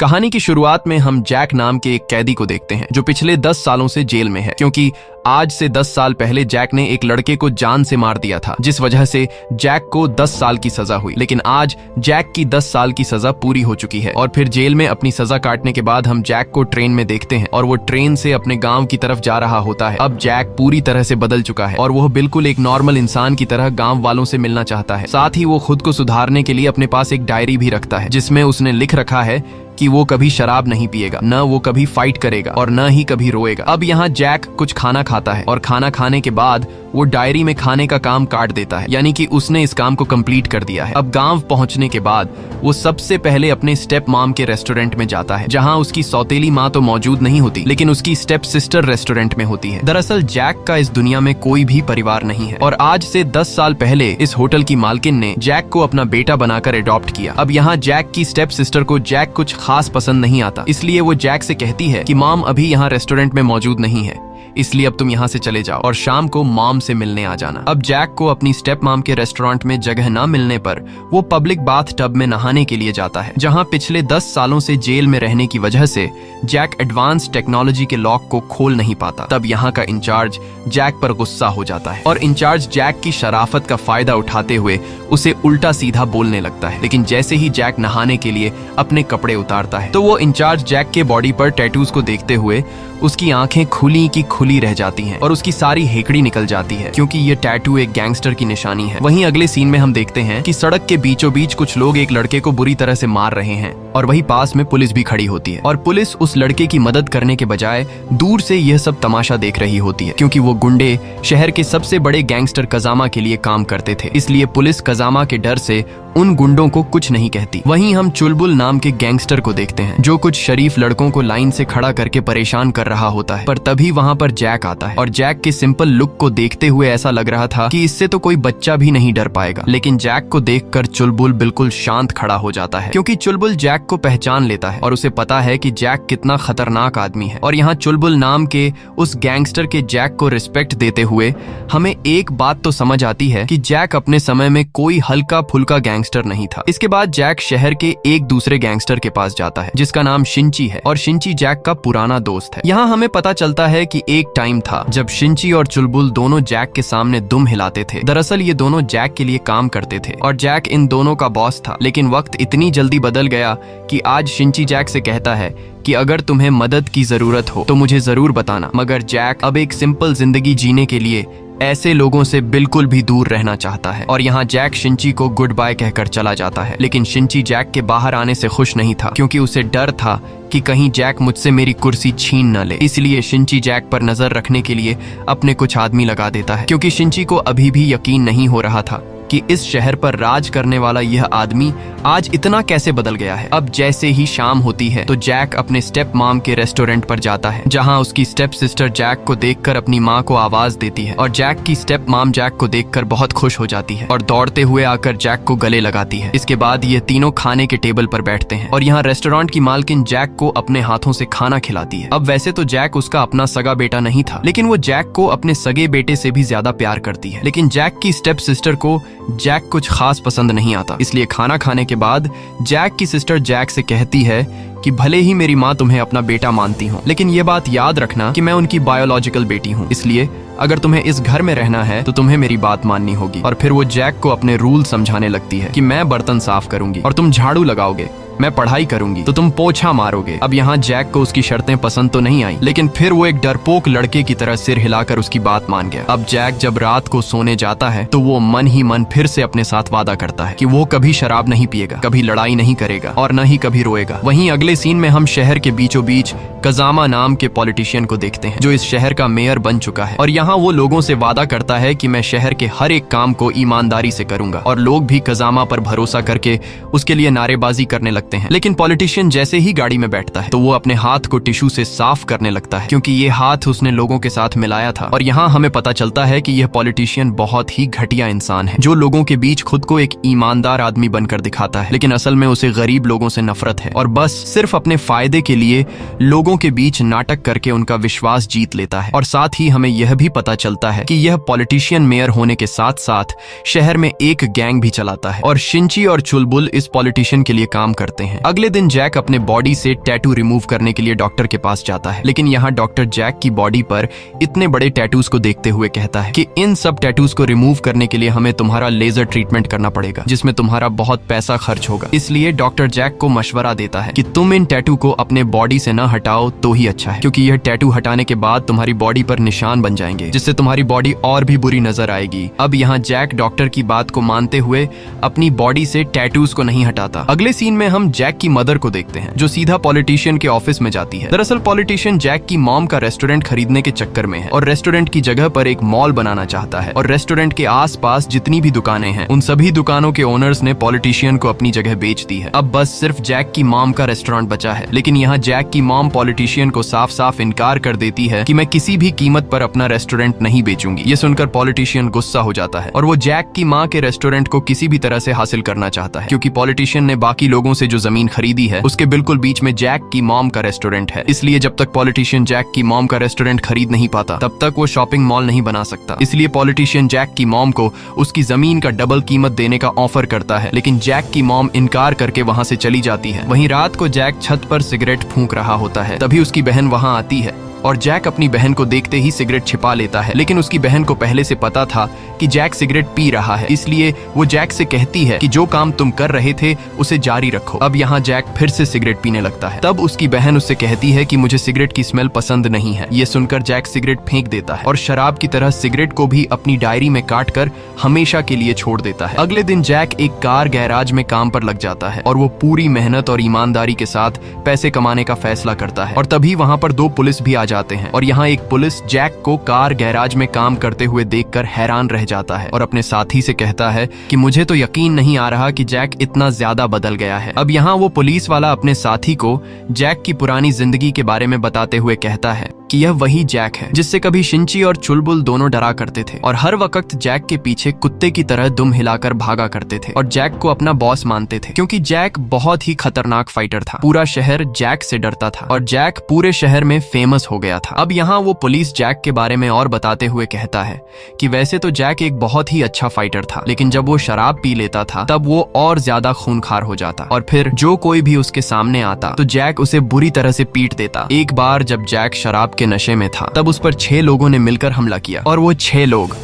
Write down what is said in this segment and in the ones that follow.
कहानी की शुरुआत में हम जैक नाम के एक कैदी को देखते हैं जो पिछले 10 सालों से जेल में है, क्योंकि आज से 10 साल पहले जैक ने एक लड़के को जान से मार दिया था, जिस वजह से जैक को 10 साल की सजा हुई। लेकिन आज जैक की 10 साल की सजा पूरी हो चुकी है और फिर जेल में अपनी सजा काटने के बाद हम जैक को ट्रेन में देखते हैं और वो ट्रेन से अपने गांव की तरफ जा रहा होता है। अब जैक पूरी तरह से बदल चुका है और वह बिल्कुल एक नॉर्मल इंसान की तरह गांव वालों से मिलना चाहता है। साथ ही वो खुद को सुधारने के लिए अपने पास एक डायरी भी रखता है जिसमें उसने लिख रखा है कि वो कभी शराब नहीं पिएगा, न वो कभी फाइट करेगा और न ही कभी रोएगा। अब यहाँ जैक कुछ खाना खाता है और खाना खाने के बाद वो डायरी में खाने का काम काट देता है, यानी कि उसने इस काम को कंप्लीट कर दिया है। अब गांव पहुंचने के बाद वो सबसे पहले अपने स्टेप मॉम के रेस्टोरेंट में जाता है, जहां उसकी सौतेली माँ तो मौजूद नहीं होती, लेकिन उसकी स्टेप सिस्टर रेस्टोरेंट में होती है। दरअसल जैक का इस दुनिया में कोई भी परिवार नहीं है और आज से 10 साल पहले इस होटल की मालकिन ने जैक को अपना बेटा बनाकर अडॉप्ट किया। अब यहाँ जैक की स्टेप सिस्टर को जैक कुछ खास पसंद नहीं आता, इसलिए वो जैक से कहती है कि मॉम अभी यहाँ रेस्टोरेंट में मौजूद नहीं है, इसलिए अब तुम यहाँ से चले जाओ और शाम को मॉम से मिलने आ जाना। अब जैक को अपनी स्टेप मॉम के रेस्टोरेंट में जगह न मिलने पर वो पब्लिक बाथ टब में नहाने के लिए जाता है, जहाँ पिछले 10 सालों से जेल में रहने की वजह से जैक एडवांस टेक्नोलॉजी के लॉक को खोल नहीं पाता। तब यहाँ का इंचार्ज जैक पर गुस्सा हो जाता है और इंचार्ज जैक की शराफत का फायदा उठाते हुए उसे उल्टा सीधा बोलने लगता है। लेकिन जैसे ही जैक नहाने के लिए अपने कपड़े उतारता है तो वो इंचार्ज जैक के बॉडी पर टैटूज को देखते हुए उसकी आंखें खुली की खुली रह जाती हैं और उसकी सारी हेकड़ी निकल जाती है, क्योंकि ये टैटू एक गैंगस्टर की निशानी है। वहीं अगले सीन में हम देखते हैं कि सड़क के बीचों बीच कुछ लोग एक लड़के को बुरी तरह से मार रहे हैं और वहीं पास में पुलिस भी खड़ी होती है और पुलिस उस लड़के की मदद करने के बजाय दूर से यह सब तमाशा देख रही होती है, क्योंकि वो गुंडे शहर के सबसे बड़े गैंगस्टर कजामा के लिए काम करते थे, इसलिए पुलिस कजामा के डर से उन गुंडों को कुछ नहीं कहती। वहीं हम चुलबुल नाम के गैंगस्टर को देखते हैं जो कुछ शरीफ लड़कों को लाइन से खड़ा करके परेशान कर रहा होता है, पर तभी वहां पर जैक आता है और जैक के सिंपल लुक को देखते हुए ऐसा लग रहा था कि इससे तो कोई बच्चा भी नहीं डर पाएगा। लेकिन जैक को देखकर चुलबुल बिल्कुल शांत खड़ा हो जाता है, क्योंकि चुलबुल जैक को पहचान लेता है और उसे पता है कि जैक कितना खतरनाक आदमी है। और यहाँ चुलबुल नाम के उस गैंगस्टर के जैक को रिस्पेक्ट देते हुए हमें एक बात तो समझ आती है कि जैक अपने समय में कोई हल्का फुल्का गैंगस्टर नहीं था। इसके बाद जैक शहर के एक दूसरे गैंगस्टर के पास जाता है जिसका नाम शिंची है और शिंची जैक का पुराना दोस्त है। यहाँ हमें पता चलता है कि एक टाइम था जब शिंची और चुलबुल दोनों जैक के सामने दुम हिलाते थे। दरअसल ये दोनों जैक के लिए काम करते थे और जैक इन दोनों का बॉस था। लेकिन वक्त इतनी जल्दी बदल गया कि आज शिंची जैक से कहता है कि अगर तुम्हें मदद की जरूरत हो तो मुझे जरूर बताना, मगर जैक अब एक सिंपल जिंदगी जीने के लिए ऐसे लोगों से बिल्कुल भी दूर रहना चाहता है। और यहाँ जैक शिंची को गुड बाय कहकर चला जाता है। लेकिन शिंची जैक के बाहर आने से खुश नहीं था, क्योंकि उसे डर था कि कहीं जैक मुझसे मेरी कुर्सी छीन न ले। इसलिए शिंची जैक पर नजर रखने के लिए अपने कुछ आदमी लगा देता है, क्योंकि शिंची को अभी भी यकीन नहीं हो रहा था कि इस शहर पर राज करने वाला यह आदमी आज इतना कैसे बदल गया है। अब जैसे ही शाम होती है तो जैक अपने स्टेप मॉम के रेस्टोरेंट पर जाता है, जहां उसकी स्टेप सिस्टर जैक को देखकर अपनी माँ को आवाज देती है और जैक की स्टेप मॉम जैक को देखकर बहुत खुश हो जाती है और दौड़ते हुए आकर जैक को गले लगाती है। इसके बाद ये तीनों खाने के टेबल पर बैठते हैं और यहाँ रेस्टोरेंट की मालकिन जैक को अपने हाथों से खाना खिलाती है। अब वैसे तो जैक उसका अपना सगा बेटा नहीं था, लेकिन वो जैक को अपने सगे बेटे से भी ज्यादा प्यार करती है। लेकिन जैक की स्टेप सिस्टर को जैक कुछ खास पसंद नहीं आता, इसलिए खाना खाने के बाद जैक की सिस्टर जैक से कहती है कि भले ही मेरी माँ तुम्हें अपना बेटा मानती हो, लेकिन ये बात याद रखना कि मैं उनकी बायोलॉजिकल बेटी हूँ, इसलिए अगर तुम्हें इस घर में रहना है तो तुम्हें मेरी बात माननी होगी। और फिर वो जैक को अपने रूल समझाने लगती है कि मैं बर्तन साफ करूंगी और तुम झाड़ू लगाओगे, मैं पढ़ाई करूंगी तो तुम पोछा मारोगे। अब यहाँ जैक को उसकी शर्तें पसंद तो नहीं आई, लेकिन फिर वो एक डरपोक लड़के की तरह सिर हिलाकर उसकी बात मान गया। अब जैक जब रात को सोने जाता है तो वो मन ही मन फिर से अपने साथ वादा करता है कि वो कभी शराब नहीं पिएगा, कभी लड़ाई नहीं करेगा और न ही कभी रोएगा। वहीं अगले सीन में हम शहर के बीचों बीच कजामा नाम के पॉलिटिशियन को देखते हैं जो इस शहर का मेयर बन चुका है और यहाँ वो लोगों से वादा करता है कि मैं शहर के हर एक काम को ईमानदारी से करूंगा और लोग भी कजामा पर भरोसा करके उसके लिए नारेबाजी करने लगते हैं। लेकिन पॉलिटिशियन जैसे ही गाड़ी में बैठता है तो वो अपने हाथ को टिश्यू से साफ करने लगता है, क्योंकि ये हाथ उसने लोगों के साथ मिलाया था। और यहाँ हमें पता चलता है कि यह पॉलिटिशियन बहुत ही घटिया इंसान है जो लोगों के बीच खुद को एक ईमानदार आदमी बनकर दिखाता है, लेकिन असल में उसे गरीब लोगों से नफरत है और बस सिर्फ अपने फायदे के लिए लोगों के बीच नाटक करके उनका विश्वास जीत लेता है। और साथ ही हमें यह भी पता चलता है कि यह पॉलिटिशियन मेयर होने के साथ साथ शहर में एक गैंग भी चलाता है और शिंची और चुलबुल इस पॉलिटिशियन के लिए काम करते जाते हैं। अगले दिन जैक अपने बॉडी से टैटू रिमूव करने के लिए डॉक्टर के पास जाता है, लेकिन यहाँ डॉक्टर जैक की बॉडी पर इतने बड़े टैटूज को देखते हुए कहता है कि इन सब टैटूज को रिमूव करने के लिए हमें तुम्हारा लेजर ट्रीटमेंट करना पड़ेगा, जिसमें तुम्हारा बहुत पैसा खर्च होगा। इसलिए डॉक्टर जैक को मशवरा देता है कि तुम इन टैटू को अपने बॉडी से न हटाओ तो ही अच्छा है, क्योंकि यह टैटू हटाने के बाद तुम्हारी बॉडी पर निशान बन जाएंगे, जिससे तुम्हारी बॉडी और भी बुरी नजर आएगी। अब यहाँ जैक डॉक्टर की बात को मानते हुए अपनी बॉडी से टैटूज को नहीं हटाता। अगले सीन में हम जैक की मदर को देखते हैं, जो सीधा पॉलिटिशियन के ऑफिस में जाती है। दरअसल पॉलिटिशियन जैक की मॉम का रेस्टोरेंट खरीदने के चक्कर में है और रेस्टोरेंट की जगह पर एक मॉल बनाना चाहता है, और रेस्टोरेंट के आसपास जितनी भी दुकानें हैं उन सभी दुकानों के ओनर्स ने पॉलिटिशियन को अपनी जगह बेच दी है। अब बस सिर्फ जैक की मॉम का रेस्टोरेंट बचा है, लेकिन यहाँ जैक की मॉम पॉलिटिशियन को साफ साफ इनकार कर देती है कि मैं किसी भी कीमत पर अपना रेस्टोरेंट नहीं बेचूंगी। ये सुनकर पॉलिटिशियन गुस्सा हो जाता है और वो जैक की माँ के रेस्टोरेंट को किसी भी तरह से हासिल करना चाहता है, क्योंकि पॉलिटिशियन ने बाकी लोगों से जो जमीन खरीदी है उसके बिल्कुल बीच में जैक की मॉम का रेस्टोरेंट है। इसलिए जब तक पॉलिटिशियन जैक की मॉम का रेस्टोरेंट खरीद नहीं पाता तब तक वो शॉपिंग मॉल नहीं बना सकता। इसलिए पॉलिटिशियन जैक की मॉम को उसकी जमीन का डबल कीमत देने का ऑफर करता है, लेकिन जैक की मॉम इनकार करके वहां से चली जाती है। वहीं रात को जैक छत पर सिगरेट फूंक रहा होता है, तभी उसकी बहन वहां आती है और जैक अपनी बहन को देखते ही सिगरेट छिपा लेता है, लेकिन उसकी बहन को पहले से पता था कि जैक सिगरेट पी रहा है, इसलिए वो जैक से कहती है कि जो काम तुम कर रहे थे उसे जारी रखो। अब यहाँ जैक फिर से सिगरेट पीने लगता है। तब उसकी बहन उससे कहती है कि मुझे सिगरेट की स्मेल पसंद नहीं है। ये सुनकर जैक सिगरेट फेंक देता है और शराब की तरह सिगरेट को भी अपनी डायरी में काट कर हमेशा के लिए छोड़ देता है। अगले दिन जैक एक कार गैराज में काम पर लग जाता है और वो पूरी मेहनत और ईमानदारी के साथ पैसे कमाने का फैसला करता है। और तभी वहाँ पर 2 पुलिस भी आ जाते हैं और यहाँ एक पुलिस जैक को कार गैराज में काम करते हुए देखकर हैरान रह जाता है और अपने साथी से कहता है कि मुझे तो यकीन नहीं आ रहा कि जैक इतना ज्यादा बदल गया है। अब यहाँ वो पुलिस वाला अपने साथी को जैक की पुरानी जिंदगी के बारे में बताते हुए कहता है कि यह वही जैक है जिससे कभी शिंची और चुलबुल दोनों डरा करते थे और हर वक्त जैक के पीछे कुत्ते की तरह दुम हिलाकर भागा करते थे और जैक को अपना बॉस मानते थे, क्योंकि जैक बहुत ही खतरनाक फाइटर था। पूरा शहर जैक से डरता था और जैक पूरे शहर में फेमस हो गया था। अब यहाँ वो पुलिस जैक के बारे में और बताते हुए कहता है कि वैसे तो जैक एक बहुत ही अच्छा फाइटर था, लेकिन जब वो शराब पी लेता था तब वो और ज्यादा खूंखार हो जाता और फिर जो कोई भी उसके सामने आता तो जैक उसे बुरी तरह से पीट देता। एक बार जब जैक शराब के नशे में था तब उस पर 6 लोगों ने मिलकर हमला किया और वो 6 लोग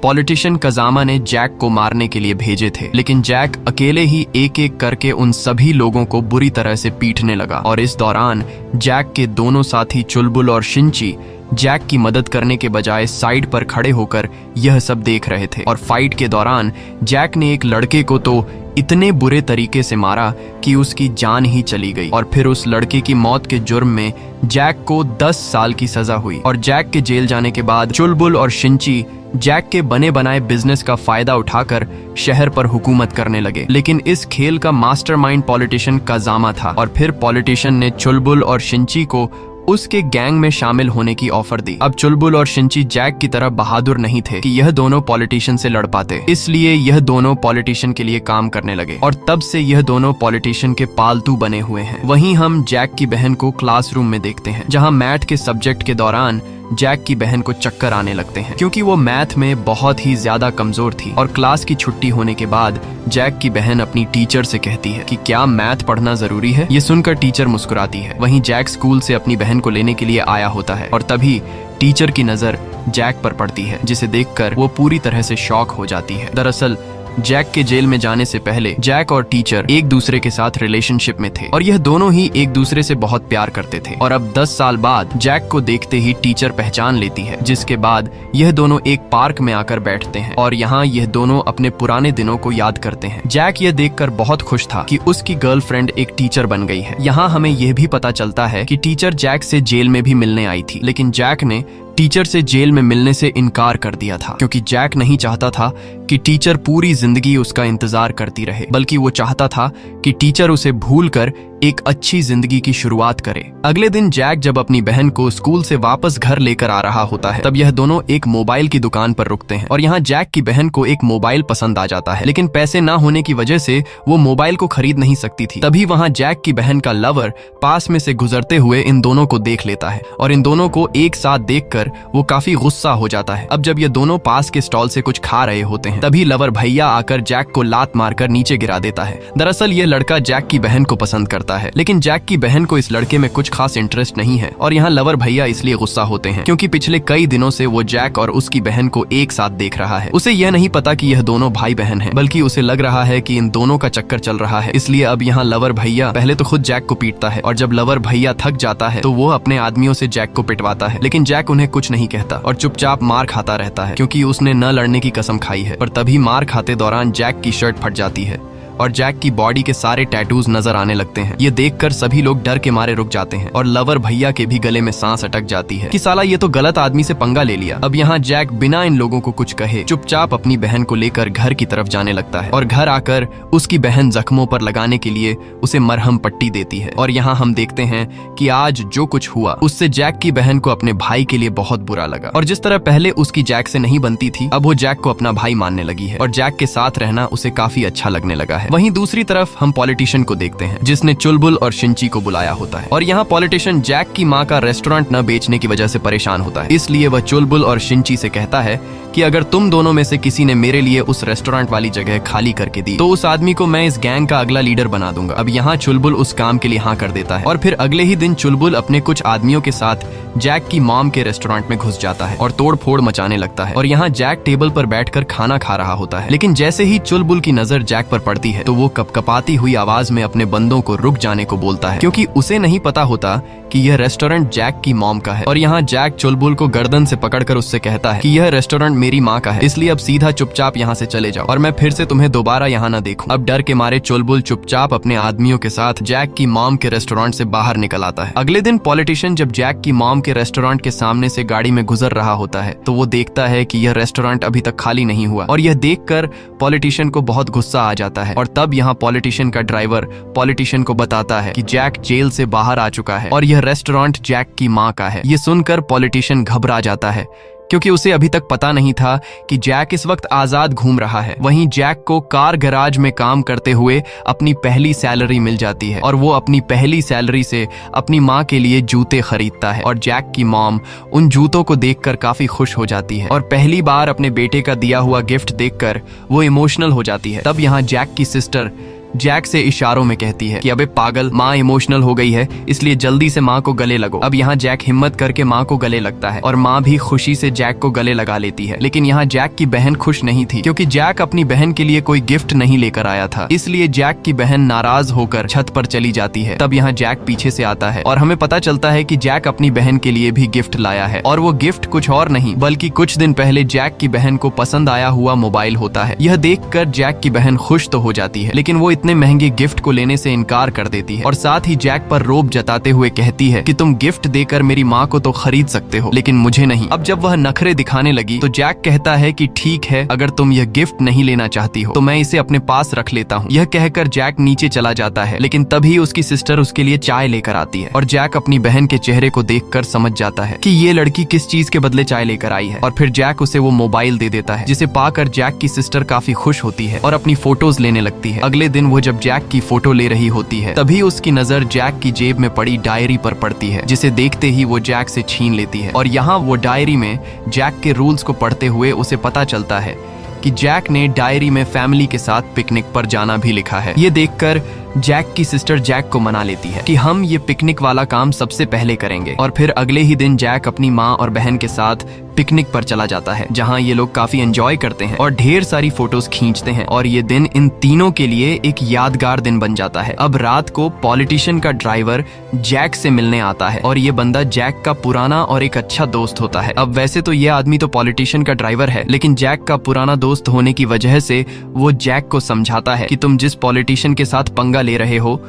पॉलिटिशियन कजामा ने जैक को मारने के लिए भेजे थे, लेकिन जैक अकेले ही एक एक करके उन सभी लोगों को बुरी तरह से पीटने लगा और इस दौरान जैक के दोनों साथी चुलबुल और शिंची जैक की मदद करने के बजाय साइड पर खड़े होकर यह सब देख रहे थे। और फाइट के दौरान जैक ने एक लड़के को तो इतने बुरे तरीके से मारा कि उसकी जान ही चली गई और फिर उस लड़के की मौत के जुर्म में जैक को 10 साल की सजा हुई। और जैक के जेल जाने के बाद चुलबुल और शिंची जैक के बने बनाए बिजनेस का फायदा उठाकर शहर पर हुकूमत करने लगे, लेकिन इस खेल का मास्टरमाइंड पॉलिटिशियन कजामा था। और फिर पॉलिटिशियन ने चुलबुल और शिंची को उसके गैंग में शामिल होने की ऑफर दी। अब चुलबुल और शिंची जैक की तरह बहादुर नहीं थे कि यह दोनों पॉलिटिशियन से लड़ पाते, इसलिए यह दोनों पॉलिटिशियन के लिए काम करने लगे और तब से यह दोनों पॉलिटिशियन के पालतू बने हुए हैं। वहीं हम जैक की बहन को क्लासरूम में देखते हैं, जहां मैथ के सब्जेक्ट के दौरान जैक की बहन को चक्कर आने लगते हैं, क्योंकि वो मैथ में बहुत ही ज्यादा कमजोर थी। और क्लास की छुट्टी होने के बाद जैक की बहन अपनी टीचर से कहती है कि क्या मैथ पढ़ना जरूरी है। ये सुनकर टीचर मुस्कुराती है। वहीं जैक स्कूल से अपनी बहन को लेने के लिए आया होता है और तभी टीचर की नजर जैक पर पड़ती है, जिसे देखकर वो पूरी तरह से शॉक हो जाती है। दरअसल जैक के जेल में जाने से पहले जैक और टीचर एक दूसरे के साथ रिलेशनशिप में थे और यह दोनों ही एक दूसरे से बहुत प्यार करते थे। और अब 10 साल बाद जैक को देखते ही टीचर पहचान लेती है, जिसके बाद यह दोनों एक पार्क में आकर बैठते हैं और यहाँ यह दोनों अपने पुराने दिनों को याद करते हैं। जैक यह देखकर बहुत खुश था कि उसकी गर्लफ्रेंड एक टीचर बन गई है। यहाँ हमें यह भी पता चलता है कि टीचर जैक से जेल में भी मिलने आई थी, लेकिन जैक ने टीचर से जेल में मिलने से इनकार कर दिया था, क्योंकि जैक नहीं चाहता था कि टीचर पूरी जिंदगी उसका इंतजार करती रहे, बल्कि वो चाहता था कि टीचर उसे भूलकर एक अच्छी जिंदगी की शुरुआत करे। अगले दिन जैक जब अपनी बहन को स्कूल से वापस घर लेकर आ रहा होता है, तब यह दोनों एक मोबाइल की दुकान पर रुकते हैं और यहाँ जैक की बहन को एक मोबाइल पसंद आ जाता है, लेकिन पैसे ना होने की वजह से वो मोबाइल को खरीद नहीं सकती थी। तभी वहाँ जैक की बहन का लवर पास में से गुजरते हुए इन दोनों को देख लेता है और इन दोनों को एक साथ देखकर वो काफी गुस्सा हो जाता है। अब जब ये दोनों पास के स्टॉल से कुछ खा रहे होते हैं तभी लवर भैया आकर जैक को लात मारकर नीचे गिरा देता है। दरअसल ये लड़का जैक की बहन को पसंद करता है, लेकिन जैक की बहन को इस लड़के में कुछ खास इंटरेस्ट नहीं है और यहाँ लवर भैया इसलिए गुस्सा होते हैं क्योंकि पिछले कई दिनों से वो जैक और उसकी बहन को एक साथ देख रहा है। उसे यह नहीं पता कि यह दोनों भाई बहन हैं, बल्कि उसे लग रहा है कि इन दोनों का चक्कर चल रहा है। इसलिए अब यहाँ लवर भैया पहले तो खुद जैक को पीटता है और जब लवर भैया थक जाता है तो वो अपने आदमियों से जैक को पिटवाता है, लेकिन जैक उन्हें कुछ नहीं कहता और चुपचाप मार खाता रहता है क्योंकि उसने न लड़ने की कसम खाई है। पर तभी मार खाते दौरान जैक की शर्ट फट जाती है और जैक की बॉडी के सारे टैटूज नजर आने लगते हैं। ये देखकर सभी लोग डर के मारे रुक जाते हैं और लवर भैया के भी गले में सांस अटक जाती है कि साला ये तो गलत आदमी से पंगा ले लिया। अब यहाँ जैक बिना इन लोगों को कुछ कहे चुपचाप अपनी बहन को लेकर घर की तरफ जाने लगता है और घर आकर उसकी बहन जख्मों पर लगाने के लिए उसे मरहम पट्टी देती है। और यहाँ हम देखते हैं कि आज जो कुछ हुआ उससे जैक की बहन को अपने भाई के लिए बहुत बुरा लगा और जिस तरह पहले उसकी जैक से नहीं बनती थी, अब वो जैक को अपना भाई मानने लगी है और जैक के साथ रहना उसे काफी अच्छा लगने लगा है। वहीं दूसरी तरफ हम पॉलिटिशियन को देखते हैं जिसने चुलबुल और शिंची को बुलाया होता है और यहाँ पॉलिटिशियन जैक की माँ का रेस्टोरेंट न बेचने की वजह से परेशान होता है। इसलिए वह चुलबुल और शिंची से कहता है कि अगर तुम दोनों में से किसी ने मेरे लिए उस रेस्टोरेंट वाली जगह खाली करके दी तो उस आदमी को मैं इस गैंग का अगला लीडर बना दूंगा। अब यहाँ चुलबुल उस काम के लिए हाँ कर देता है और फिर अगले ही दिन चुलबुल अपने कुछ आदमियों के साथ जैक की मॉम के रेस्टोरेंट में घुस जाता है और तोड़ फोड़ मचाने लगता है और यहाँ जैक टेबल पर बैठकर खाना खा रहा होता है, लेकिन जैसे ही चुलबुल की नजर जैक पर पड़ती है तो वो कपकपाती हुई आवाज में अपने बंदों को रुक जाने को बोलता है क्योंकि उसे नहीं पता होता कि यह रेस्टोरेंट जैक की मॉम का है। और यहाँ जैक चुलबुल को गर्दन से पकड़कर उससे कहता है कि यह रेस्टोरेंट मेरी माँ का है, इसलिए अब सीधा चुपचाप यहाँ से चले जाओ और मैं फिर से तुम्हें दोबारा यहाँ न देखूं। अब डर के मारे चुलबुल चुपचाप अपने आदमियों के साथ जैक की मॉम के रेस्टोरेंट से बाहर निकल आता है। अगले दिन पॉलिटिशियन जब जैक की मॉम के रेस्टोरेंट के सामने से गाड़ी में गुजर रहा होता है तो वो देखता है कि यह रेस्टोरेंट अभी तक खाली नहीं हुआ और यह देखकर पॉलिटिशियन को बहुत गुस्सा आ जाता है और तब यहाँ पॉलिटिशियन का ड्राइवर पॉलिटिशियन को बताता है कि जैक जेल से बाहर आ चुका है और यह रेस्टोरेंट जैक की माँ का है। ये सुनकर पॉलिटिशियन घबरा जाता है क्योंकि उसे अभी तक पता नहीं था कि जैक इस वक्त आजाद घूम रहा है। वहीं जैक को कार गैराज में काम करते हुए अपनी पहली सैलरी मिल जाती है और वो अपनी पहली सैलरी से अपनी माँ के लिए जूते खरीदता है और जैक की मॉम उन जूतों को देखकर काफी खुश हो जाती है और पहली बार अपने बेटे का दिया हुआ गिफ्ट देखकर वो इमोशनल हो जाती है। तब यहाँ जैक की सिस्टर जैक से इशारों में कहती है कि अबे पागल, माँ इमोशनल हो गई है इसलिए जल्दी से माँ को गले लगो। अब यहाँ जैक हिम्मत करके माँ को गले लगता है और माँ भी खुशी से जैक को गले लगा लेती है, लेकिन यहाँ जैक की बहन खुश नहीं थी क्योंकि जैक अपनी बहन के लिए कोई गिफ्ट नहीं लेकर आया था। इसलिए जैक की बहन नाराज होकर छत पर चली जाती है। तब यहाँ जैक पीछे से आता है और हमें पता चलता है कि जैक अपनी बहन के लिए भी गिफ्ट लाया है और वो गिफ्ट कुछ और नहीं बल्कि कुछ दिन पहले जैक की बहन को पसंद आया हुआ मोबाइल होता है। यह देखकर जैक की बहन खुश तो हो जाती है, लेकिन वो इतने महंगे गिफ्ट को लेने से इनकार कर देती है और साथ ही जैक पर रोब जताते हुए कहती है कि तुम गिफ्ट देकर मेरी माँ को तो खरीद सकते हो लेकिन मुझे नहीं। अब जब वह नखरे दिखाने लगी तो जैक कहता है कि ठीक है, अगर तुम यह गिफ्ट नहीं लेना चाहती हो तो मैं इसे अपने पास रख लेता हूँ। यह कहकर जैक नीचे चला जाता है, लेकिन तभी उसकी सिस्टर उसके लिए चाय लेकर आती है और जैक अपनी बहन के चेहरे को देखकर समझ जाता है कि ये लड़की किस चीज के बदले चाय लेकर आई है और फिर जैक उसे वो मोबाइल दे देता है, जिसे पाकर जैक की सिस्टर काफी खुश होती है और अपनी फोटोज लेने लगती है। अगले दिन वो जब जैक की फोटो ले रही होती है तभी उसकी नजर जैक की जेब में पड़ी डायरी पर पड़ती है, जिसे देखते ही वो जैक से छीन लेती है और यहाँ वो डायरी में जैक के रूल्स को पढ़ते हुए उसे पता चलता है कि जैक ने डायरी में फैमिली के साथ पिकनिक पर जाना भी लिखा है। ये देखकर जैक की सिस्टर जैक को मना लेती है कि हम ये पिकनिक वाला काम सबसे पहले करेंगे और फिर अगले ही दिन जैक अपनी माँ और बहन के साथ पिकनिक पर चला जाता है, जहाँ ये लोग काफी एंजॉय करते हैं और ढेर सारी फोटोज खींचते हैं और ये दिन इन तीनों के लिए एक यादगार दिन बन जाता है। अब रात को पॉलिटिशियन का ड्राइवर जैक से मिलने आता है और ये बंदा जैक का पुराना और एक अच्छा दोस्त होता है। अब वैसे तो ये आदमी तो पॉलिटिशियन का ड्राइवर है, लेकिन जैक का पुराना दोस्त होने की वजह से वो जैक को समझाता है कि तुम जिस पॉलिटिशियन के साथ पंगा ले रहे हो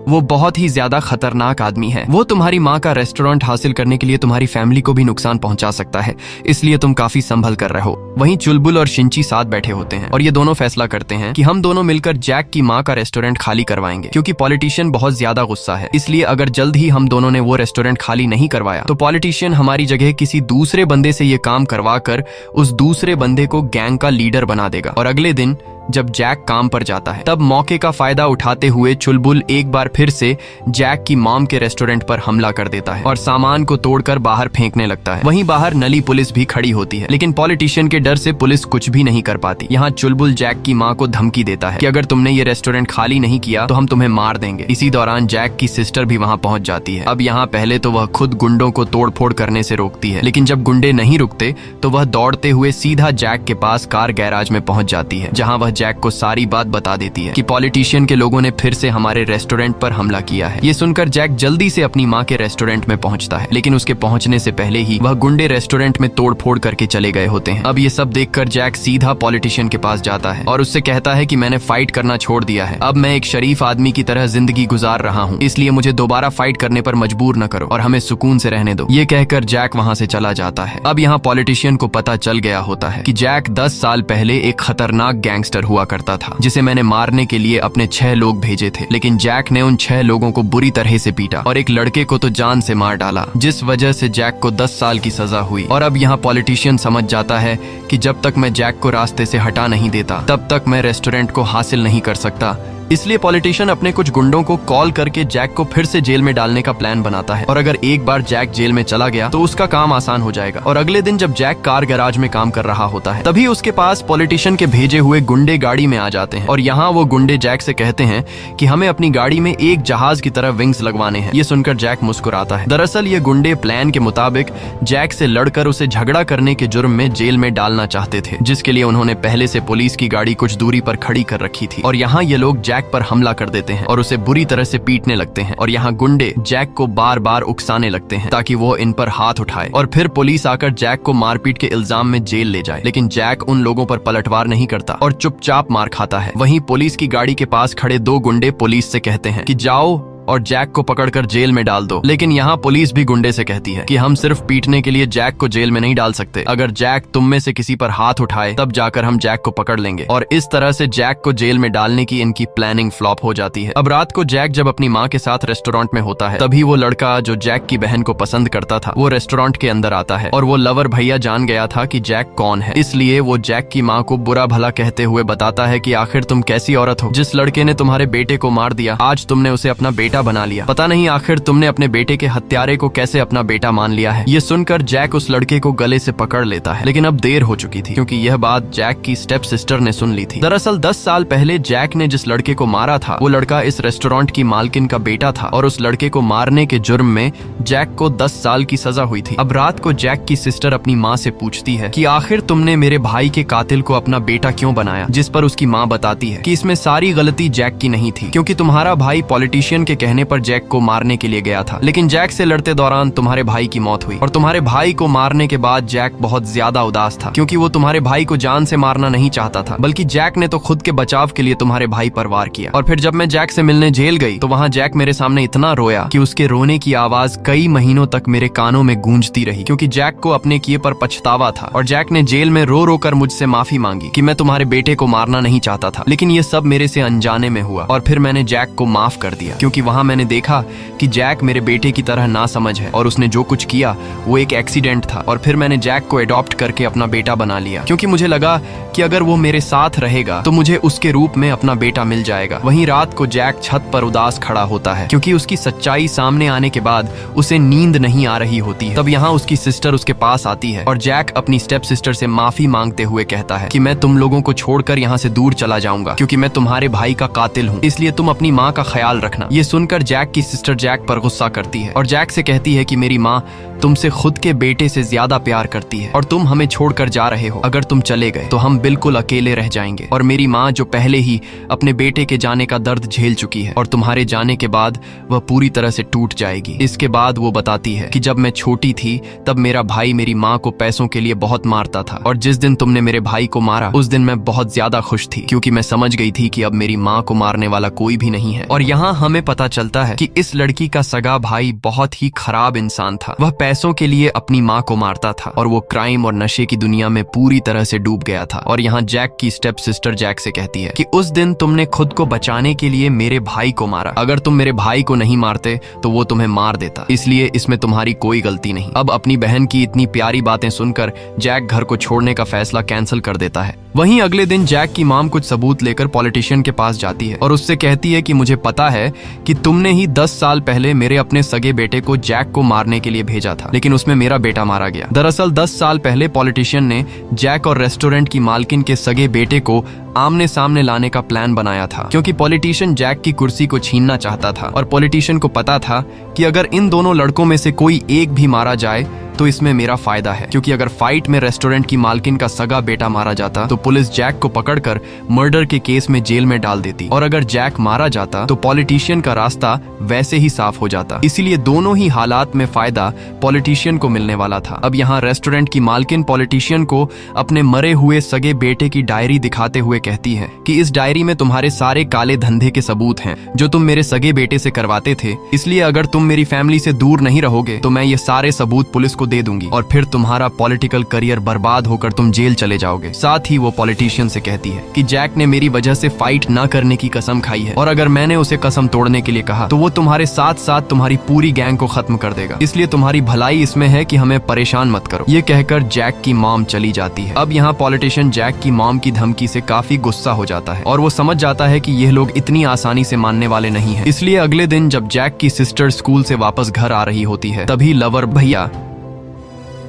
वो बहुत ही ज्यादा खतरनाक आदमी है। वो तुम्हारी माँ का रेस्टोरेंट हासिल करने के लिए तुम्हारी फैमिली को भी नुकसान पहुंचा सकता है, इसलिए तुम काफी संभल कर रहो। वहीं चुलबुल और शिंची साथ बैठे होते हैं और ये दोनों फैसला करते हैं कि हम दोनों मिलकर जैक की माँ का रेस्टोरेंट खाली करवाएंगे, क्योंकि पॉलिटिशियन बहुत ज्यादा गुस्सा है। इसलिए अगर जल्द ही हम दोनों ने वो रेस्टोरेंट खाली नहीं करवाया तो पॉलिटिशियन हमारी जगह किसी दूसरे बंदे से ये काम करवा कर उस दूसरे बंदे को गैंग का लीडर बना देगा और अगले दिन जब जैक काम पर जाता है। तब मौके का फायदा उठाते हुए चुलबुल एक बार फिर से जैक की मॉम के रेस्टोरेंट पर हमला कर देता है और सामान को तोड़कर बाहर फेंकने लगता है। वहीं बाहर नली पुलिस भी खड़ी होती है, लेकिन पॉलिटिशियन के डर से पुलिस कुछ भी नहीं कर पाती। यहाँ चुलबुल जैक की माँ को धमकी देता है कि अगर तुमने ये रेस्टोरेंट खाली नहीं किया तो हम तुम्हें मार देंगे। इसी दौरान जैक की सिस्टर भी वहाँ पहुँच जाती है। अब यहाँ पहले तो वह खुद गुंडों को तोड़फोड़ करने से रोकती है, लेकिन जब गुंडे नहीं रुकते तो वह दौड़ते हुए सीधा जैक के पास कार गैराज में पहुंच जाती है, जहां वह जैक को सारी बात बता देती है कि पॉलिटिशियन के लोगों ने फिर से हमारे रेस्टोरेंट पर हमला किया है। ये सुनकर जैक जल्दी से अपनी माँ के रेस्टोरेंट में पहुंचता है, लेकिन उसके पहुंचने से पहले ही वह गुंडे रेस्टोरेंट में तोड़फोड़ करके चले गए होते हैं। अब ये सब देखकर जैक सीधा पॉलिटिशियन के पास जाता है और उससे कहता है कि मैंने फाइट करना छोड़ दिया है, अब मैं एक शरीफ आदमी की तरह जिंदगी गुजार रहा हूँ, इसलिए मुझे दोबारा फाइट करने पर मजबूर न करो और हमें सुकून से रहने दो। ये कहकर जैक वहाँ से चला जाता है। अब यहाँ पॉलिटिशियन को पता चल गया होता है कि जैक 10 साल पहले एक खतरनाक गैंगस्टर हुआ करता था, जिसे मैंने मारने के लिए अपने 6 लोग भेजे थे, लेकिन जैक ने उन 6 लोगों को बुरी तरह से पीटा और एक लड़के को तो जान से मार डाला, जिस वजह से जैक को 10 साल की सजा हुई। और अब यहाँ पॉलिटिशियन समझ जाता है कि जब तक मैं जैक को रास्ते से हटा नहीं देता तब तक मैं रेस्टोरेंट को हासिल नहीं कर सकता। इसलिए पॉलिटिशियन अपने कुछ गुंडों को कॉल करके जैक को फिर से जेल में डालने का प्लान बनाता है, और अगर एक बार जैक जेल में चला गया तो उसका काम आसान हो जाएगा। और अगले दिन जब जैक कार गैराज में काम कर रहा होता है, तभी उसके पास पॉलिटिशियन के भेजे हुए गुंडे गाड़ी में आ जाते हैं और यहाँ वो गुंडे जैक से कहते हैं कि हमें अपनी गाड़ी में एक जहाज की तरह विंग्स लगवाने हैं। ये सुनकर जैक मुस्कुराता है। दरअसल ये गुंडे प्लान के मुताबिक जैक से लड़कर उसे झगड़ा करने के जुर्म में जेल में डालना चाहते थे, जिसके लिए उन्होंने पहले से पुलिस की गाड़ी कुछ दूरी पर खड़ी कर रखी थी। और यहाँ ये लोग जैक पर हमला कर देते हैं और उसे बुरी तरह से पीटने लगते हैं। और यहाँ गुंडे जैक को बार बार उकसाने लगते हैं ताकि वो इन पर हाथ उठाए, और फिर पुलिस आकर जैक को मारपीट के इल्जाम में जेल ले जाए। लेकिन जैक उन लोगों पर पलटवार नहीं करता और चुपचाप मार खाता है। वहीं पुलिस की गाड़ी के पास खड़े 2 गुंडे पुलिस से कहते हैं कि जाओ और जैक को पकड़कर जेल में डाल दो। लेकिन यहाँ पुलिस भी गुंडे से कहती है कि हम सिर्फ पीटने के लिए जैक को जेल में नहीं डाल सकते, अगर जैक तुम में से किसी पर हाथ उठाए तब जाकर हम जैक को पकड़ लेंगे। और इस तरह से जैक को जेल में डालने की इनकी प्लानिंग फ्लॉप हो जाती है। अब रात को जैक जब अपनी माँ के साथ रेस्टोरेंट में होता है, तभी वो लड़का जो जैक की बहन को पसंद करता था वो रेस्टोरेंट के अंदर आता है, और वो लवर भैया जान गया था कि जैक कौन है, इसलिए वो जैक की माँ को बुरा भला कहते हुए बताता है कि आखिर तुम कैसी औरत हो, जिस लड़के ने तुम्हारे बेटे को मार दिया आज तुमने उसे अपना बेटा बना लिया, पता नहीं आखिर तुमने अपने बेटे के हत्यारे को कैसे अपना बेटा मान लिया है। ये सुनकर जैक उस लड़के को गले से पकड़ लेता है, लेकिन अब देर हो चुकी थी क्योंकि यह बात जैक की स्टेप सिस्टर ने सुन ली थी। दरअसल 10 साल पहले जैक ने जिस लड़के को मारा था वो लड़का इस रेस्टोरेंट की मालकिन का बेटा था, और उस लड़के को मारने के जुर्म में जैक को 10 साल की सजा हुई थी। अब रात को जैक की सिस्टर अपनी माँ से पूछती है कि आखिर तुमने मेरे भाई के कातिल को अपना बेटा क्यों बनाया, जिस पर उसकी माँ बताती है कि इसमें सारी गलती जैक की नहीं थी, क्योंकि तुम्हारा भाई पॉलिटिशियन के कहने पर जैक को मारने के लिए गया था, लेकिन जैक से लड़ते दौरान तुम्हारे भाई की मौत हुई, और तुम्हारे भाई को मारने के बाद जैक बहुत ज्यादा उदास था, क्योंकि वो तुम्हारे भाई को जान से मारना नहीं चाहता था, बल्कि जैक ने तो खुद के बचाव के लिए तुम्हारे भाई पर वार किया। और फिर जब मैं जैक से मिलने जेल गई तो वहाँ जैक मेरे सामने इतना रोया कि उसके रोने की आवाज कई महीनों तक मेरे कानों में गूंजती रही, क्योंकि जैक को अपने किए पर पछतावा था। और जैक ने जेल में रो रो कर मुझसे माफी मांगी कि मैं तुम्हारे बेटे को मारना नहीं चाहता था, लेकिन ये सब मेरे से अनजाने में हुआ, और फिर मैंने जैक को माफ कर दिया, क्योंकि वहाँ मैंने देखा कि जैक मेरे बेटे की तरह ना समझ है और उसने जो कुछ किया वो एक एक्सीडेंट था। और फिर मैंने जैक को अडॉप्ट करके अपना बेटा बना लिया, क्योंकि मुझे लगा कि अगर वो मेरे साथ रहेगा तो मुझे उसके रूप में अपना बेटा मिल जाएगा। वहीं रात को जैक छत पर उदास खड़ा होता है, क्योंकि उसकी सच्चाई सामने आने के बाद उसे नींद नहीं आ रही होती है। तब यहाँ उसकी सिस्टर उसके पास आती है और जैक अपनी स्टेप सिस्टर से माफी मांगते हुए कहता है कि मैं तुम लोगों को छोड़कर यहाँ से दूर चला जाऊंगा, क्योंकि मैं तुम्हारे भाई का कातिल हूँ, इसलिए तुम अपनी माँ का ख्याल रखना। ये सुनकर जैक की सिस्टर जैक पर गुस्सा करती है और जैक से कहती है कि मेरी माँ तुमसे खुद के बेटे से ज्यादा प्यार करती है और तुम हमें छोड़कर जा रहे हो, अगर तुम चले गए तो हम बिल्कुल अकेले रह जाएंगे। और मेरी माँ जो पहले ही अपने बेटे के जाने का दर्द झेल चुकी है और तुम्हारे जाने के बाद वह पूरी तरह से टूट जाएगी। इसके बाद वो बताती है कि जब मैं छोटी थी तब मेरा भाई मेरी माँ को पैसों के लिए बहुत मारता था, और जिस दिन तुमने मेरे भाई को मारा उस दिन मैं बहुत ज्यादा खुश थी, क्योंकि मैं समझ गई थी कि अब मेरी माँ को मारने वाला कोई भी नहीं है। और यहाँ हमें पता चलता है कि इस लड़की का सगा भाई बहुत ही खराब इंसान था। वह पैसों के लिए अपनी माँ को मारता था और वो क्राइम और नशे की दुनिया में पूरी तरह से डूब गया था। और यहाँ जैक की स्टेप सिस्टर जैक से कहती है कि उस दिन तुमने खुद को बचाने के लिए मेरे भाई को मारा। अगर तुम मेरे भाई को नहीं मारते तो वो तुम्हें मार देता, इसलिए इसमें तुम्हारी कोई गलती नहीं। अब अपनी बहन की इतनी प्यारी बातें सुनकर जैक घर को छोड़ने का फैसला कैंसिल कर देता है। वहीं अगले दिन जैक की माम कुछ सबूत लेकर पॉलिटिशियन के पास जाती है और उससे कहती है कि मुझे पता है कि तुमने ही 10 साल पहले मेरे अपने सगे बेटे को जैक को मारने के लिए भेजा था, लेकिन उसमें मेरा बेटा मारा गया। दरअसल 10 साल पहले पॉलिटिशियन ने जैक और रेस्टोरेंट की मालकिन के सगे बेटे को आमने सामने लाने का प्लान बनाया था, क्योंकि पॉलिटिशियन जैक की कुर्सी को छीनना चाहता था और पॉलिटिशियन को पता था कि अगर इन दोनों लड़कों में से कोई एक भी मारा जाए तो इसमें मेरा फायदा है, क्योंकि अगर फाइट में रेस्टोरेंट की मालकिन का सगा बेटा मारा जाता तो पुलिस जैक को पकड़कर मर्डर के केस में जेल में डाल देती, और अगर जैक मारा जाता तो पॉलिटिशियन का रास्ता वैसे ही साफ हो जाता। इसीलिए दोनों ही हालात में फायदा पॉलिटिशियन को मिलने वाला था। अब यहाँ रेस्टोरेंट की मालकिन पॉलिटिशियन को अपने मरे हुए सगे बेटे की डायरी दिखाते हुए कहती है कि इस डायरी में तुम्हारे सारे काले धंधे के सबूत हैं जो तुम मेरे सगे बेटे से करवाते थे, इसलिए अगर तुम मेरी फैमिली से दूर नहीं रहोगे तो मैं ये सारे सबूत पुलिस को दे दूंगी और फिर तुम्हारा पॉलिटिकल करियर बर्बाद होकर तुम जेल चले जाओगे। साथ ही वो पॉलिटिशियन से कहती है कि जैक ने मेरी वजह से फाइट ना करने की कसम खाई है और अगर मैंने उसे कसम तोड़ने के लिए कहा तो वो तुम्हारे साथ साथ तुम्हारी पूरी गैंग को खत्म कर देगा, इसलिए तुम्हारी भलाई इसमें है कि हमें परेशान मत करो। ये कहकर जैक की मॉम चली जाती है। अब यहाँ पॉलिटिशियन जैक की मॉम की धमकी से काफी गुस्सा हो जाता है और वो समझ जाता है कि ये लोग इतनी आसानी से मानने वाले नहीं है। इसलिए अगले दिन जब जैक की सिस्टर स्कूल से वापस घर आ रही होती है तभी लवर भैया,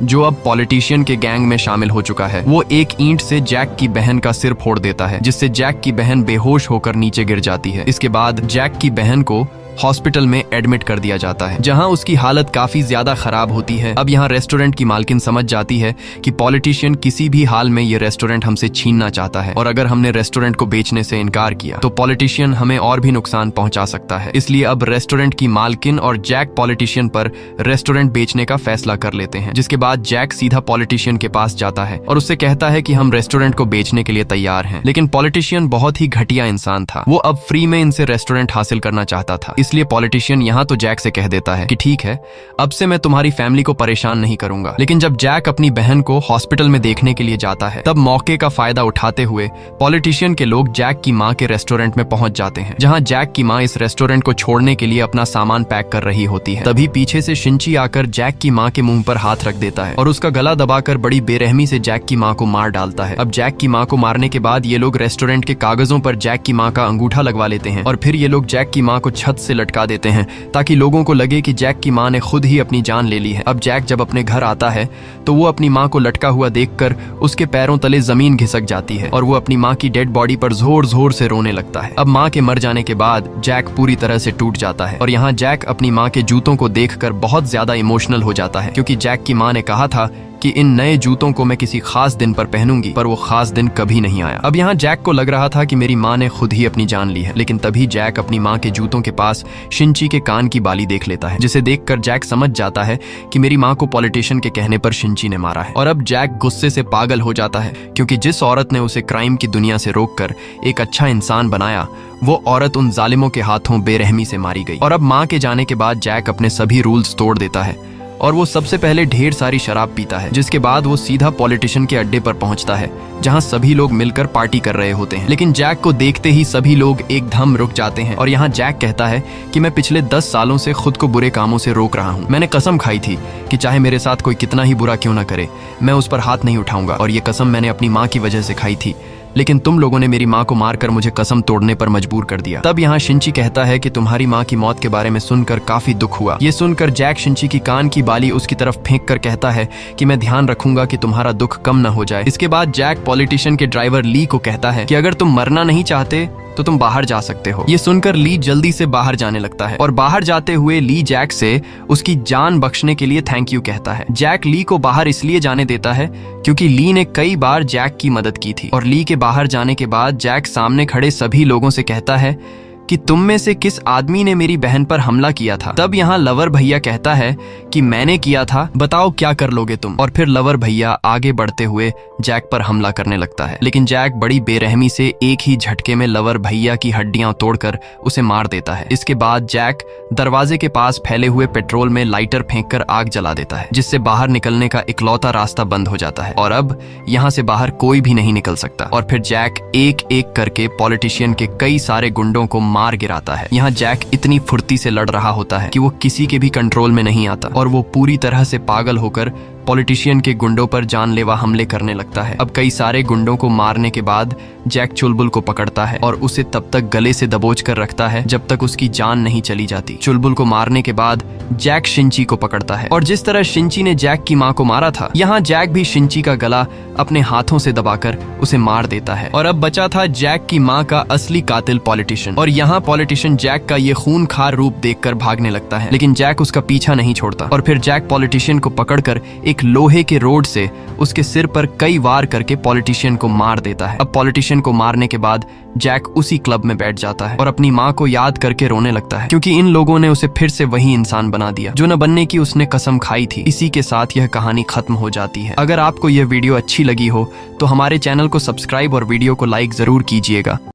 जो अब पॉलिटिशियन के गैंग में शामिल हो चुका है, वो एक ईंट से जैक की बहन का सिर फोड़ देता है, जिससे जैक की बहन बेहोश होकर नीचे गिर जाती है। इसके बाद जैक की बहन को हॉस्पिटल में एडमिट कर दिया जाता है, जहां उसकी हालत काफी ज्यादा खराब होती है। अब यहाँ रेस्टोरेंट की मालकिन समझ जाती है कि पॉलिटिशियन किसी भी हाल में ये रेस्टोरेंट हमसे छीनना चाहता है और अगर हमने रेस्टोरेंट को बेचने से इनकार किया तो पॉलिटिशियन हमें और भी नुकसान पहुंचा सकता है। इसलिए अब रेस्टोरेंट की मालकिन और जैक पॉलिटिशियन पर रेस्टोरेंट बेचने का फैसला कर लेते हैं, जिसके बाद जैक सीधा पॉलिटिशियन के पास जाता है और उससे कहता है कि हम रेस्टोरेंट को बेचने के लिए तैयार हैं। लेकिन पॉलिटिशियन बहुत ही घटिया इंसान था, वो अब फ्री में इनसे रेस्टोरेंट हासिल करना चाहता था। इसलिए पॉलिटिशियन यहाँ तो जैक से कह देता है कि ठीक है, अब से मैं तुम्हारी फैमिली को परेशान नहीं करूंगा। लेकिन जब जैक अपनी बहन को हॉस्पिटल में देखने के लिए जाता है तब मौके का फायदा उठाते हुए पॉलिटिशियन के लोग जैक की माँ के रेस्टोरेंट में पहुंच जाते हैं, जहाँ जैक की माँ इस रेस्टोरेंट को छोड़ने के लिए अपना सामान पैक कर रही होती है। तभी पीछे से शिंची आकर जैक की माँ के मुंह पर हाथ रख देता है और उसका गला दबाकर बड़ी बेरहमी से जैक की माँ को मार डालता है। अब जैक की माँ को मारने के बाद ये लोग रेस्टोरेंट के कागजों पर जैक की माँ का अंगूठा लगवा लेते हैं और फिर ये लोग जैक की माँ को छत से लटका देते हैं ताकि लोगों को लगे कि जैक की माँ ने खुद ही अपनी जान ले ली है। अब जैक जब अपने घर आता है तो वो अपनी माँ को लटका हुआ देखकर उसके पैरों तले जमीन घिसक जाती है और वो अपनी माँ की डेड बॉडी पर जोर जोर से रोने लगता है। अब माँ के मर जाने के बाद जैक पूरी तरह से टूट जाता है और यहाँ जैक अपनी माँ के जूतों को देखकर बहुत ज्यादा इमोशनल हो जाता है, क्योंकि जैक की माँ ने कहा था कि इन नए जूतों को मैं किसी खास दिन पर पहनूंगी, पर वो खास दिन कभी नहीं आया। अब यहाँ जैक को लग रहा था कि मेरी माँ ने खुद ही अपनी जान ली है, लेकिन तभी जैक अपनी माँ के जूतों के पास शिंची के कान की बाली देख लेता है, जिसे देखकर जैक समझ जाता है कि मेरी माँ को पॉलिटिशियन के कहने पर शिंची ने मारा है। और अब जैक गुस्से से पागल हो जाता है, क्योंकि जिस औरत ने उसे क्राइम की दुनिया से रोककर एक अच्छा इंसान बनाया, वो औरत उन जालिमों के हाथों बेरहमी से मारी गई। और अब माँ के जाने के बाद जैक अपने सभी रूल्स तोड़ देता है और वो सबसे पहले ढेर सारी शराब पीता है, जिसके बाद वो सीधा पॉलिटिशियन के अड्डे पर पहुंचता है, जहां सभी लोग मिलकर पार्टी कर रहे होते हैं। लेकिन जैक को देखते ही सभी लोग एकदम रुक जाते हैं और यहाँ जैक कहता है कि मैं पिछले 10 सालों से खुद को बुरे कामों से रोक रहा हूँ। मैंने कसम खाई थी कि चाहे मेरे साथ कोई कितना ही बुरा क्यों ना करे, मैं उस पर हाथ नहीं उठाऊंगा, और ये कसम मैंने अपनी माँ की वजह से खाई थी, लेकिन तुम लोगों ने मेरी माँ को मारकर मुझे कसम तोड़ने पर मजबूर कर दिया। तब यहाँ शिंची कहता है कि तुम्हारी माँ की मौत के बारे में सुनकर काफी दुख हुआ। ये सुनकर जैक शिंची की कान की बाली उसकी तरफ फेंक कर कहता है कि मैं ध्यान रखूंगा कि तुम्हारा दुख कम न हो जाए। इसके बाद जैक पॉलिटिशियन के ड्राइवर ली को कहता है कि अगर तुम मरना नहीं चाहते तो तुम बाहर जा सकते हो। ये सुनकर ली जल्दी से बाहर जाने लगता है और बाहर जाते हुए ली जैक से उसकी जान बख्शने के लिए थैंक यू कहता है। जैक ली को बाहर इसलिए जाने देता है क्योंकि ली ने कई बार जैक की मदद की थी। और ली के बाहर जाने के बाद जैक सामने खड़े सभी लोगों से कहता है कि तुम में से किस आदमी ने मेरी बहन पर हमला किया था। तब यहाँ लवर भैया कहता है कि मैंने किया था, बताओ क्या कर लोगे तुम। और फिर लवर भैया आगे बढ़ते हुए जैक पर हमला करने लगता है, लेकिन जैक बड़ी बेरहमी से एक ही झटके में लवर भैया की हड्डियां तोड़कर उसे मार देता है। इसके बाद जैक दरवाजे के पास फैले हुए पेट्रोल में लाइटर फेंककर आग जला देता है, जिससे बाहर निकलने का इकलौता रास्ता बंद हो जाता है और अब यहाँ से बाहर कोई भी नहीं निकल सकता। और फिर जैक एक एक करके पॉलिटिशियन के कई सारे गुंडों को मार गिराता है। यहाँ जैक इतनी फुर्ती से लड़ रहा होता है कि वो किसी के भी कंट्रोल में नहीं आता और वो पूरी तरह से पागल होकर पॉलिटिशियन के गुंडों पर जानलेवा हमले करने लगता है। अब कई सारे गुंडों को मारने के बाद जैक चुलबुल को पकड़ता है और उसे तब तक गले से दबोच कर रखता है जब तक उसकी जान नहीं चली जाती। चुलबुल को मारने के बाद जैक शिंची को पकड़ता है और जिस तरह शिंची ने जैक की मां को मारा था, यहाँ जैक भी शिंची का गला अपने हाथों से दबाकर उसे मार देता है। और अब बचा था जैक की मां का असली कातिल पॉलिटिशियन, और यहाँ पॉलिटिशियन जैक का ये खूनखार रूप देखकर भागने लगता है, लेकिन जैक उसका पीछा नहीं छोड़ता। और फिर जैक पॉलिटिशियन को पकड़कर एक लोहे के रोड से उसके सिर पर कई वार करके पॉलिटिशियन को मार देता है। अब पॉलिटिशियन को मारने के बाद जैक उसी क्लब में बैठ जाता है और अपनी मां को याद करके रोने लगता है, क्योंकि इन लोगों ने उसे फिर से वही इंसान बना दिया जो न बनने की उसने कसम खाई थी। इसी के साथ यह कहानी खत्म हो जाती है। अगर आपको यह वीडियो अच्छी लगी हो तो हमारे चैनल को सब्सक्राइब और वीडियो को लाइक जरूर कीजिएगा।